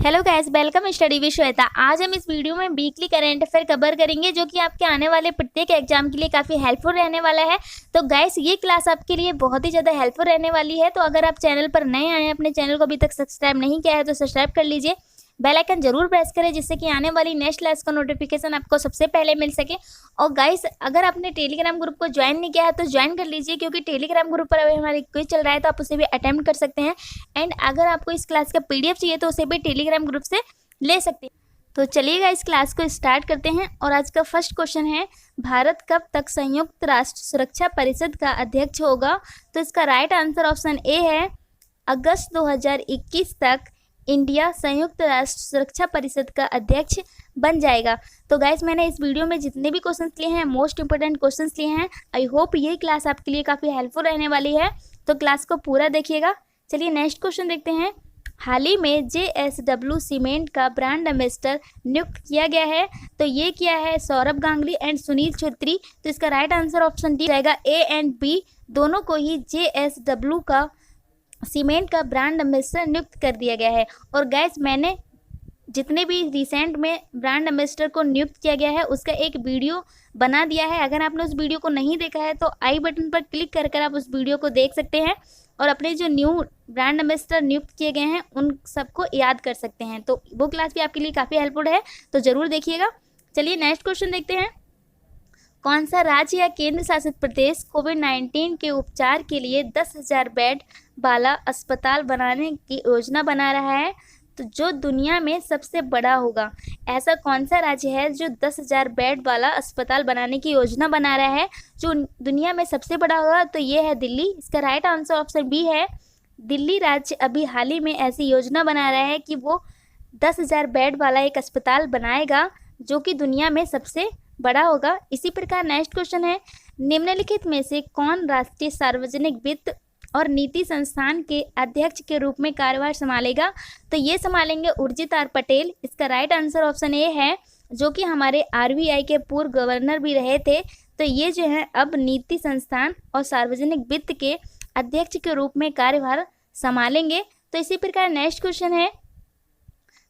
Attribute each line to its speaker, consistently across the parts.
Speaker 1: Hello guys, welcome study with Shweta. आज हम इस वीडियो में वीकली करंट अफेयर कवर करेंगे जो कि आपके आने वाले प्रत्येक एग्जाम के लिए काफ़ी हेल्पफुल रहने वाला है। तो गाइस, ये क्लास आपके लिए बहुत ही ज़्यादा हेल्पफुल रहने वाली है। तो अगर आप चैनल पर नए आए हैं, अपने चैनल को अभी तक सब्सक्राइब नहीं किया है तो सब्सक्राइब कर लीजिए, बेल आइकन जरूर प्रेस करें जिससे कि आने वाली नेक्स्ट क्लास का नोटिफिकेशन आपको सबसे पहले मिल सके। और गाइस, अगर आपने टेलीग्राम ग्रुप को ज्वाइन नहीं किया है तो ज्वाइन कर लीजिए, क्योंकि टेलीग्राम ग्रुप पर अभी हमारी क्विज चल रहा है तो आप उसे भी अटेम्प्ट कर सकते हैं। एंड अगर आपको इस क्लास का पीडीएफ चाहिए तो उसे भी टेलीग्राम ग्रुप से ले सकते हैं। तो चलिएगा इस क्लास को स्टार्ट करते हैं। और आज का फर्स्ट क्वेश्चन है, भारत कब तक संयुक्त राष्ट्र सुरक्षा परिषद का अध्यक्ष होगा? तो इसका राइट आंसर ऑप्शन ए है, अगस्त 2021 तक इंडिया संयुक्त राष्ट्र सुरक्षा परिषद का अध्यक्ष बन जाएगा। तो गाइस, मैंने इस वीडियो में जितने भी क्वेश्चंस लिए हैं, मोस्ट इंपोर्टेंट क्वेश्चंस लिए हैं। आई होप ये क्लास आपके लिए काफ़ी हेल्पफुल रहने वाली है, तो क्लास को पूरा देखिएगा। चलिए नेक्स्ट क्वेश्चन देखते हैं। हाल ही में JSW सीमेंट का ब्रांड एम्बेसडर नियुक्त किया गया है, तो ये किया है सौरभ गांगुली एंड सुनील छेत्री। तो इसका राइट आंसर ऑप्शन डी रहेगा, ए एंड बी दोनों को ही JSW का सीमेंट का ब्रांड एम्बेसडर नियुक्त कर दिया गया है। और गैस, मैंने जितने भी रिसेंट में ब्रांड एम्बेसडर को नियुक्त किया गया है उसका एक वीडियो बना दिया है। अगर आपने उस वीडियो को नहीं देखा है तो आई बटन पर क्लिक कर आप उस वीडियो को देख सकते हैं और अपने जो न्यू ब्रांड एम्बेसडर नियुक्त किए गए हैं उन सबको याद कर सकते हैं। तो वो क्लास भी आपके लिए काफ़ी हेल्पफुल है, तो ज़रूर देखिएगा। चलिए नेक्स्ट क्वेश्चन देखते हैं। कौन सा राज्य या केंद्र शासित प्रदेश कोविड-19 के उपचार के लिए 10,000 बेड वाला अस्पताल बनाने की योजना बना रहा है, तो जो दुनिया में सबसे बड़ा होगा? ऐसा कौन सा राज्य है जो 10,000 बेड वाला अस्पताल बनाने की योजना बना रहा है जो दुनिया में सबसे बड़ा होगा? तो ये है दिल्ली। इसका राइट आंसर ऑप्शन बी है, दिल्ली राज्य अभी हाल ही में ऐसी योजना बना रहा है कि वो 10,000 बेड वाला एक अस्पताल बनाएगा जो कि दुनिया में सबसे बड़ा होगा। इसी प्रकार नेक्स्ट क्वेश्चन है, निम्नलिखित में से कौन राष्ट्रीय सार्वजनिक वित्त और नीति संस्थान के अध्यक्ष के रूप में कार्यभार संभालेगा? तो ये संभालेंगे उर्जित आर पटेल। इसका राइट आंसर ऑप्शन ए है, जो कि हमारे RBI के पूर्व गवर्नर भी रहे थे। तो ये जो है अब नीति संस्थान और सार्वजनिक वित्त के अध्यक्ष के रूप में कार्यभार संभालेंगे। तो इसी प्रकार नेक्स्ट क्वेश्चन है,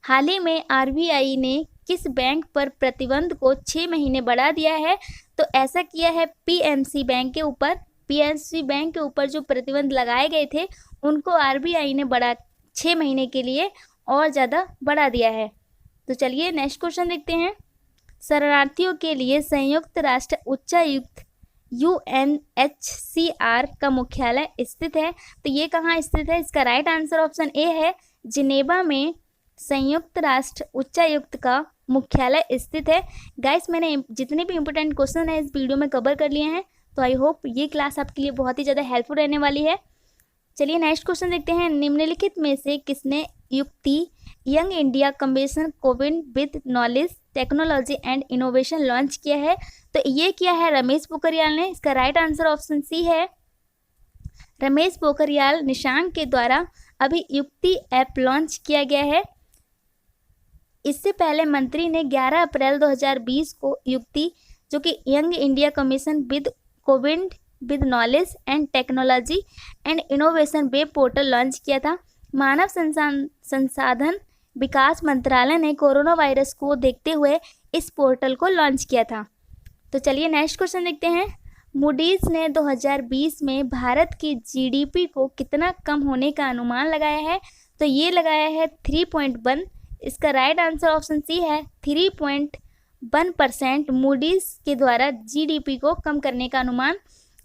Speaker 1: हाल ही में RBI ने किस बैंक पर प्रतिबंध को 6 महीने बढ़ा दिया है? तो ऐसा किया है PNC बैंक के ऊपर। PNC बैंक के ऊपर जो प्रतिबंध लगाए गए थे उनको RBI ने 6 महीने के लिए और ज़्यादा बढ़ा दिया है। तो चलिए नेक्स्ट क्वेश्चन देखते हैं। शरणार्थियों के लिए संयुक्त राष्ट्र उच्चायुक्त UNHCR का मुख्यालय स्थित है, तो ये कहाँ स्थित है? इसका राइट आंसर ऑप्शन ए है, जिनेवा में संयुक्त राष्ट्र उच्चायुक्त का मुख्यालय स्थित है। गाइस, मैंने जितने भी इंपॉर्टेंट क्वेश्चन है इस वीडियो में कवर कर लिए हैं, तो आई होप ये क्लास आपके लिए बहुत ही ज़्यादा हेल्पफुल रहने वाली है। चलिए नेक्स्ट क्वेश्चन देखते हैं। निम्नलिखित में से किसने युक्ति young India commission Covid with knowledge technology and innovation launch किया है? तो ये किया है रमेश पोखरियाल ने। इसका राइट आंसर ऑप्शन सी है, रमेश पोखरियाल निशंक के द्वारा अभी युक्ति ऐप लॉन्च किया गया है। इससे पहले मंत्री ने 11 अप्रैल 2020 को युक्ति, जो कि young India commission with Covid with knowledge and technology and innovation web portal launch किया था। मानव संसाधन विकास मंत्रालय ने कोरोना वायरस को देखते हुए इस पोर्टल को लॉन्च किया था। तो चलिए नेक्स्ट क्वेश्चन देखते हैं। मूडीज ने 2020 में भारत की GDP को कितना कम होने का अनुमान लगाया है? तो ये लगाया है 3.1। इसका राइट आंसर ऑप्शन सी है, 3.1% मूडीज के द्वारा GDP को कम करने का अनुमान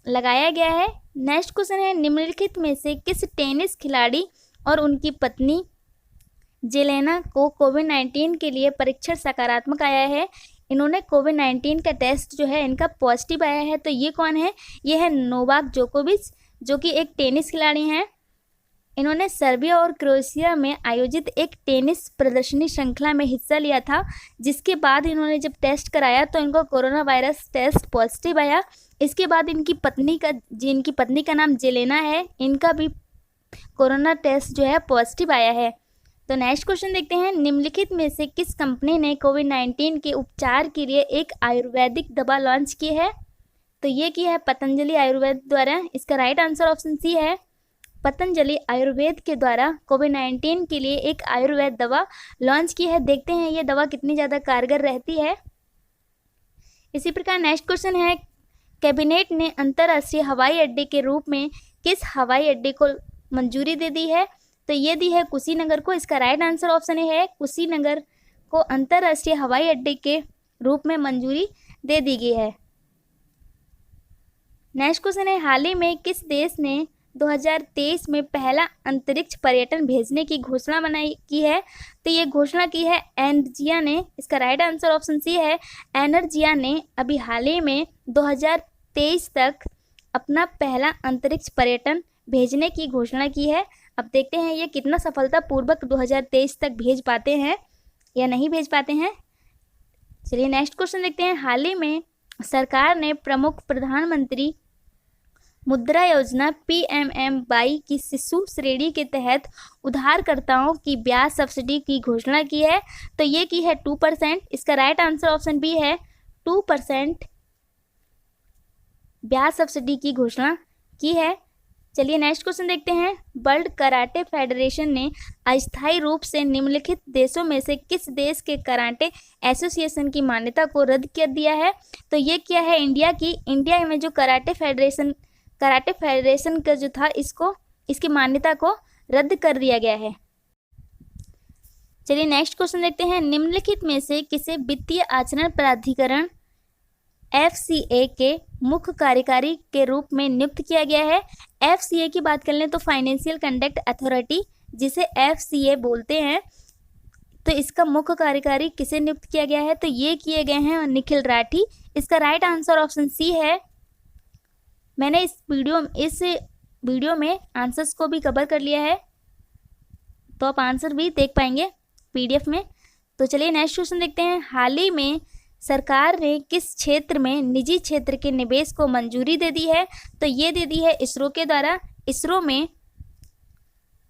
Speaker 1: लगाया गया है। नेक्स्ट क्वेश्चन है, निम्नलिखित में से किस टेनिस खिलाड़ी और उनकी पत्नी जेलेना को कोविड-19 के लिए परीक्षण सकारात्मक आया है? इन्होंने कोविड-19 का टेस्ट जो है इनका पॉजिटिव आया है। तो ये कौन है? ये है नोवाक जोकोविच, जो कि एक टेनिस खिलाड़ी हैं। इन्होंने सर्बिया और क्रोएशिया में आयोजित एक टेनिस प्रदर्शनी श्रृंखला में हिस्सा लिया था, जिसके बाद इन्होंने जब टेस्ट कराया तो इनको कोरोना वायरस टेस्ट पॉजिटिव आया। इसके बाद इनकी पत्नी का नाम जेलेना है, इनका भी कोरोना टेस्ट जो है पॉजिटिव आया है। तो नेक्स्ट क्वेश्चन देखते हैं। निम्नलिखित में से किस कंपनी ने कोविड-19 के उपचार के लिए एक आयुर्वेदिक दवा लॉन्च की है? तो ये की है पतंजलि आयुर्वेद द्वारा। इसका राइट आंसर ऑप्शन सी है, पतंजलि आयुर्वेद के द्वारा कोविड-19 के लिए एक आयुर्वेद दवा लॉन्च की है। देखते हैं ये दवा कितनी ज़्यादा कारगर रहती है। इसी प्रकार नेक्स्ट क्वेश्चन है, कैबिनेट ने अंतर्राष्ट्रीय हवाई अड्डे के रूप में किस हवाई अड्डे को मंजूरी दे दी है? तो ये दी है कुशीनगर को। इसका राइट आंसर ऑप्शन है कुशीनगर को अंतर्राष्ट्रीय हवाई अड्डे के रूप में मंजूरी दे दी गई है। नेक्स्ट क्वेश्चन है, हाल ही में किस देश ने 2023 में पहला अंतरिक्ष पर्यटन भेजने की घोषणा की है? तो ये घोषणा की है एनर्जिया ने। इसका राइट आंसर ऑप्शन सी है एनर्जिया ने अभी हाल ही में 2023 तक अपना पहला अंतरिक्ष पर्यटन भेजने की घोषणा की है। अब देखते हैं ये कितना सफलतापूर्वक 2023 तक भेज पाते हैं या नहीं भेज पाते हैं। चलिए नेक्स्ट क्वेश्चन देखते हैं, हाल ही में सरकार ने प्रमुख प्रधानमंत्री मुद्रा योजना PMMY की शिशु श्रेणी के तहत उधारकर्ताओं की ब्याज सब्सिडी की घोषणा की है। तो ये की है 2%। इसका राइट आंसर ऑप्शन बी है 2% ब्याज सब्सिडी की घोषणा की है। चलिए नेक्स्ट क्वेश्चन देखते हैं, वर्ल्ड कराटे फेडरेशन ने अस्थायी रूप से निम्नलिखित देशों में से किस देश के कराटे एसोसिएशन की मान्यता को रद्द कर दिया है? तो ये क्या है इंडिया की। इंडिया में जो कराटे फेडरेशन का जो था इसकी मान्यता को रद्द कर दिया गया है। चलिए नेक्स्ट क्वेश्चन देखते हैं, निम्नलिखित में से किसे वित्तीय आचरण प्राधिकरण FCA के मुख्य कार्यकारी के रूप में नियुक्त किया गया है? FCA की बात कर लें तो फाइनेंशियल कंडक्ट अथॉरिटी, जिसे FCA बोलते हैं। तो इसका मुख्य कार्यकारी किसे नियुक्त किया गया है? तो ये किए गए हैं निखिल राठी। इसका राइट आंसर ऑप्शन सी है। मैंने इस वीडियो में आंसर्स को भी कवर कर लिया है, तो आप आंसर भी देख पाएंगे PDF में। तो चलिए नेक्स्ट क्वेश्चन देखते हैं, हाल ही में सरकार ने किस क्षेत्र में निजी क्षेत्र के निवेश को मंजूरी दे दी है? तो ये दे दी है इसरो के द्वारा।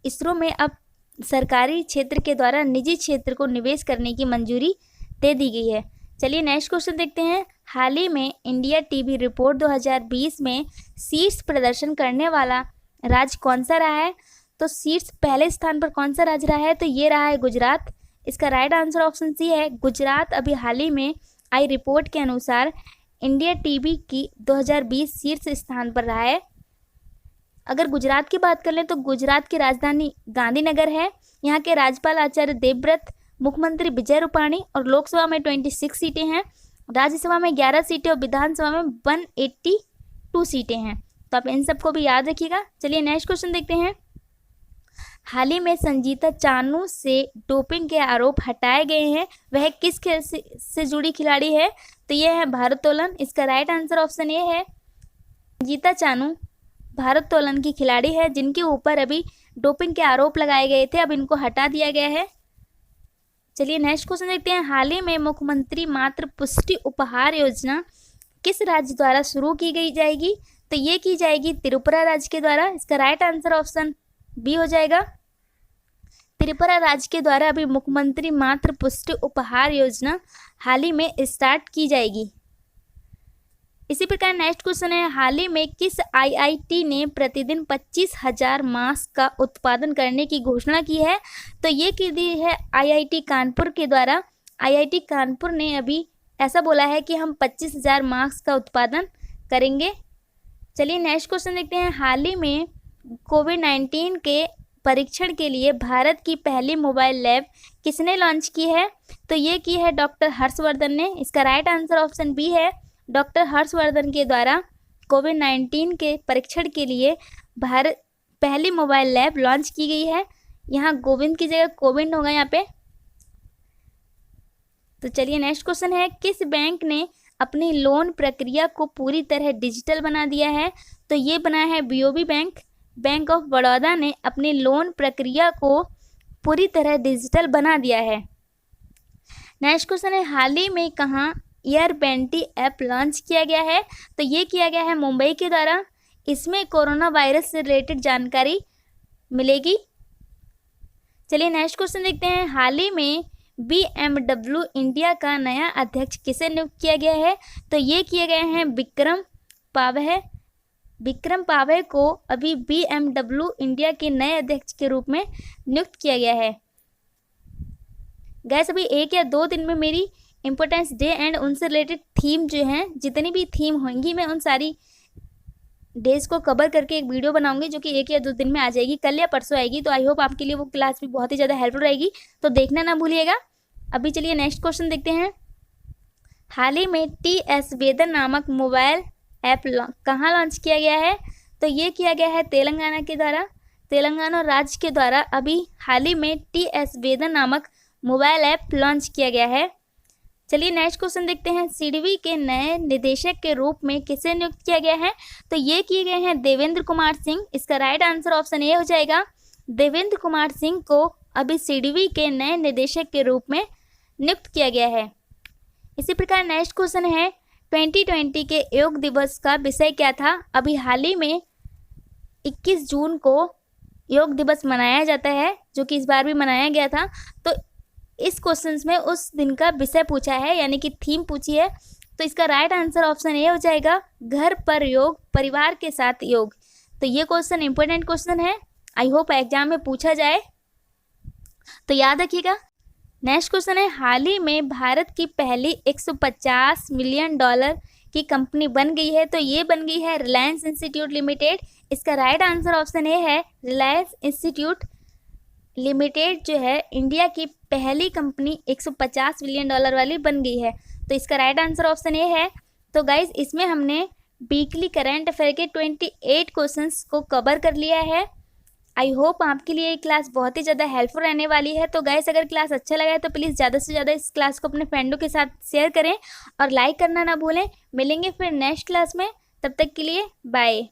Speaker 1: इसरो में अब सरकारी क्षेत्र के द्वारा निजी क्षेत्र को निवेश करने की मंजूरी दे दी गई है। चलिए नेक्स्ट क्वेश्चन देखते हैं, हाल ही में इंडिया टीवी रिपोर्ट 2020 में शीर्ष प्रदर्शन करने वाला राज्य कौन सा रहा है? तो शीर्ष पहले स्थान पर कौन सा राज्य रहा है? तो ये रहा है गुजरात। इसका राइट आंसर ऑप्शन सी है गुजरात। अभी हाल ही में आई रिपोर्ट के अनुसार इंडिया टीवी की 2020 शीर्ष स्थान पर रहा है। अगर गुजरात की बात कर लें तो गुजरात की राजधानी गांधीनगर है। यहाँ के राज्यपाल आचार्य देवव्रत, मुख्यमंत्री विजय रूपाणी और लोकसभा में 26 सीटें हैं, राज्यसभा में 11 सीटें और विधानसभा में 182 सीटें हैं। तो आप इन सबको भी याद रखिएगा। चलिए नेक्स्ट क्वेश्चन देखते हैं, हाल ही में संजीता चानू से डोपिंग के आरोप हटाए गए हैं, वह किस खेल से जुड़ी खिलाड़ी है? तो यह है भारोत्तोलन। इसका राइट आंसर ऑप्शन ए है संजीता चानू भारोत्तोलन की खिलाड़ी है, जिनके ऊपर अभी डोपिंग के आरोप लगाए गए थे, अब इनको हटा दिया गया है। चलिए नेक्स्ट क्वेश्चन देखते हैं, हाल ही में मुख्यमंत्री मातृ पुष्टि उपहार योजना किस राज्य द्वारा शुरू की गई जाएगी? तो ये की जाएगी त्रिपुरा राज्य के द्वारा। इसका राइट आंसर ऑप्शन बी हो जाएगा। त्रिपुरा राज्य के द्वारा अभी मुख्यमंत्री मातृ पुष्टि उपहार योजना हाल ही में स्टार्ट की जाएगी। इसी प्रकार नेक्स्ट क्वेश्चन है, हाल ही में किस IIT ने प्रतिदिन 25,000 मास्क का उत्पादन करने की घोषणा की है? तो ये की दी है IIT कानपुर के द्वारा। IIT कानपुर ने अभी ऐसा बोला है कि हम 25,000 मास्क का उत्पादन करेंगे। चलिए नेक्स्ट क्वेश्चन देखते हैं, हाल ही में कोविड-19 के परीक्षण के लिए भारत की पहली मोबाइल लैब किसने लॉन्च की है? तो ये की है डॉक्टर हर्षवर्धन ने। इसका राइट आंसर ऑप्शन बी है डॉक्टर हर्षवर्धन के द्वारा कोविड-19 के परीक्षण के लिए भारत पहली मोबाइल लैब लॉन्च की गई है। यहाँ गोविंद की जगह कोविंद होगा यहाँ पे। तो चलिए नेक्स्ट क्वेश्चन है, किस बैंक ने अपनी लोन प्रक्रिया को पूरी तरह डिजिटल बना दिया है? तो ये बनाया है BOB bank. Bank of Baroda ने अपनी लोन प्रक्रिया को पूरी तरह डिजिटल बना दिया है। नेक्स्ट क्वेश्चन है, हाल ही में कहाँ एयरबेंटी ऐप लॉन्च किया गया है? तो ये किया गया है मुंबई के द्वारा। इसमें कोरोना वायरस से रिलेटेड जानकारी मिलेगी। चलिए नेक्स्ट क्वेश्चन देखते हैं, हाल ही में BMW इंडिया का नया अध्यक्ष किसे नियुक्त किया गया है? तो ये किए गए हैं विक्रम पावह। विक्रम पावे को अभी BMW इंडिया के नए अध्यक्ष के रूप में नियुक्त किया गया है। गैस अभी 1 या 2 दिन में मेरी इम्पोर्टेंस डे एंड उनसे रिलेटेड थीम जो हैं, जितनी भी थीम होंगी मैं उन सारी डेज को कवर करके एक वीडियो बनाऊंगी जो कि 1 या 2 दिन में आ जाएगी, कल या परसों आएगी। तो आई होप आपके लिए वो क्लास भी बहुत ही ज़्यादा हेल्पफुल रहेगी, तो देखना ना भूलिएगा। अभी चलिए नेक्स्ट क्वेश्चन देखते हैं। हाल ही में TS वेदर नामक मोबाइल ऐप कहाँ लॉन्च किया गया है? तो ये किया गया है तेलंगाना राज्य के द्वारा अभी हाल ही में TS वेदर नामक मोबाइल ऐप लॉन्च किया गया है। चलिए नेक्स्ट क्वेश्चन देखते हैं। CDV के नए निदेशक के रूप में किसे नियुक्त किया गया है? तो ये किए गए हैं देवेंद्र कुमार सिंह। इसका राइट आंसर ऑप्शन ए हो जाएगा। देवेंद्र कुमार सिंह को अभी CDV के नए निदेशक के रूप में नियुक्त किया गया है। इसी प्रकार नेक्स्ट क्वेश्चन है 2020 के योग दिवस का विषय क्या था? अभी हाल ही में 21 जून को योग दिवस मनाया जाता है, जो कि इस बार भी मनाया गया था। तो इस क्वेश्चंस में उस दिन का विषय पूछा है, यानी कि थीम पूछी है। तो इसका राइट आंसर ऑप्शन ए हो जाएगा, घर पर योग, परिवार के साथ योग। तो ये क्वेश्चन इंपॉर्टेंट क्वेश्चन है, आई होप एग्जाम में पूछा जाए, तो याद रखिएगा। नेक्स्ट क्वेश्चन है, हाल ही में भारत की पहली $150 मिलियन की कंपनी बन गई है। तो ये बन गई है रिलायंस इंस्टीट्यूट लिमिटेड। इसका राइट आंसर ऑप्शन ए है, रिलायंस इंस्टीट्यूट लिमिटेड जो है इंडिया की पहली कंपनी $150 मिलियन वाली बन गई है। तो इसका राइट आंसर ऑप्शन ए है। तो गाइज इसमें हमने वीकली करंट अफेयर के 28 क्वेश्चंस को कवर कर लिया है। आई होप आपके लिए ये क्लास बहुत ही ज़्यादा हेल्पफुल रहने वाली है। तो गाइस अगर क्लास अच्छा लगा है तो प्लीज़ ज़्यादा से ज़्यादा इस क्लास को अपने फ्रेंडों के साथ शेयर करें और लाइक करना ना भूलें। मिलेंगे फिर नेक्स्ट क्लास में, तब तक के लिए बाय।